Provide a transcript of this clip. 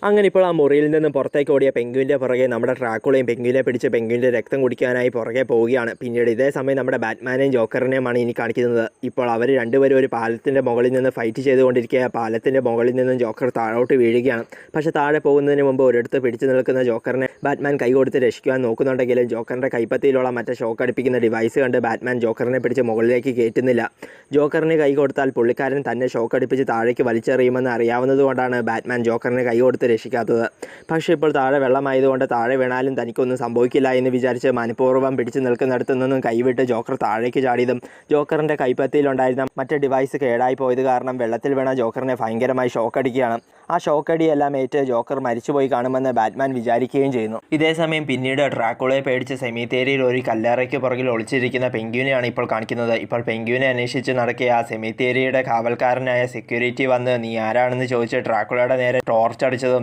അങ്ങനെ ഇപ്പോൾ ആ മുറിയിൽ നിന്ന് പുറത്തേക്ക് ഓടിയ പെൻഗ്വിൻ്റെ പുറകെ നമ്മുടെ ഡ്രാക്കുളയും പെൻഗ്വിനെ പിടിച്ച് പെൻഗ്വിൻ്റെ രക്തം കുടിക്കാനായി പുറകെ പോവുകയാണ്. പിന്നീട് ഇതേ സമയം നമ്മുടെ ബാറ്റ്മാനെയും ജോക്കറിനെയുമാണ് ഇനി കാണിക്കുന്നത്. ഇപ്പോൾ അവർ രണ്ടുപേരും ഒരു പാലത്തിൻ്റെ മുകളിൽ നിന്ന് ഫൈറ്റ് ചെയ്തുകൊണ്ടിരിക്കുക. പാലത്തിൻ്റെ മുകളിൽ നിന്നും ജോക്കർ താഴോട്ട് വീഴുകയാണ്. പക്ഷേ താഴെ പോകുന്നതിന് മുമ്പ് ഒരിടത്ത് പിടിച്ചു നിൽക്കുന്ന ജോക്കറിനെ ബാറ്റ്മാൻ കൈ കൊടുത്ത് രക്ഷിക്കുവാൻ നോക്കുന്നുണ്ടെങ്കിലും ജോക്കറിൻ്റെ കൈപ്പത്തിയിലുള്ള മറ്റേ ഷോക്ക് അടിപ്പിക്കുന്ന ഡിവൈസ് കണ്ട് ബാറ്റ്മാൻ ജോക്കറിനെ പിടിച്ച് മുകളിലേക്ക് കയറ്റുന്നില്ല. ജോക്കറിന് കൈ കൊടുത്താൽ പുള്ളിക്കാരൻ തന്നെ ഷോക്ക് അടിപ്പിച്ച് താഴേക്ക് വലിച്ചെറിയുമെന്ന് അറിയാവുന്നതുകൊണ്ടാണ് ബാറ്റ്മാൻ ജോക്കറിന് കൈ കൊടുത്ത് രക്ഷിക്കാത്തത്. പക്ഷേ ഇപ്പോൾ താഴെ വെള്ളമായതുകൊണ്ട് താഴെ വീണാലും തനിക്കൊന്നും സംഭവിക്കില്ല എന്ന് വിചാരിച്ച് മനഃപൂർവ്വം പിടിച്ചു നിൽക്കുന്നിടത്തു നിന്നും കൈവിട്ട് ജോക്കർ താഴേക്ക് ചാടിയതും ജോക്കറിൻ്റെ കൈപ്പത്തിയിലുണ്ടായിരുന്ന മറ്റേ ഡിവൈസ് കേടായി പോയത് കാരണം വെള്ളത്തിൽ വീണ ജോക്കറിനെ ഭയങ്കരമായി ഷോക്ക് അടിക്കുകയാണ്. ആ ഷോക്കടിയെല്ലാം ഏറ്റ് ജോക്കർ മരിച്ചുപോയി കാണുമെന്ന് ബാറ്റ്മാൻ വിചാരിക്കുകയും ചെയ്യുന്നു. ഇതേസമയം പിന്നീട് ഡ്രാക്കുളയെ പേടിച്ച് സെമിത്തേരിയിൽ ഒരു കല്ലറയ്ക്ക് പുറകിൽ ഒളിച്ചിരിക്കുന്ന പെൻഗ്വിനെയാണ് ഇപ്പോൾ കാണിക്കുന്നത്. ഇപ്പോൾ പെൻഗ്വിനെ അന്വേഷിച്ച് നടക്കിയ ആ സെമിത്തേരിയുടെ കാവൽക്കാരനായ സെക്യൂരിറ്റി വന്ന് നീ ആരാണെന്ന് ചോദിച്ച് ഡ്രാക്കുളയുടെ നേരെ ടോർച്ച് അടിച്ചതും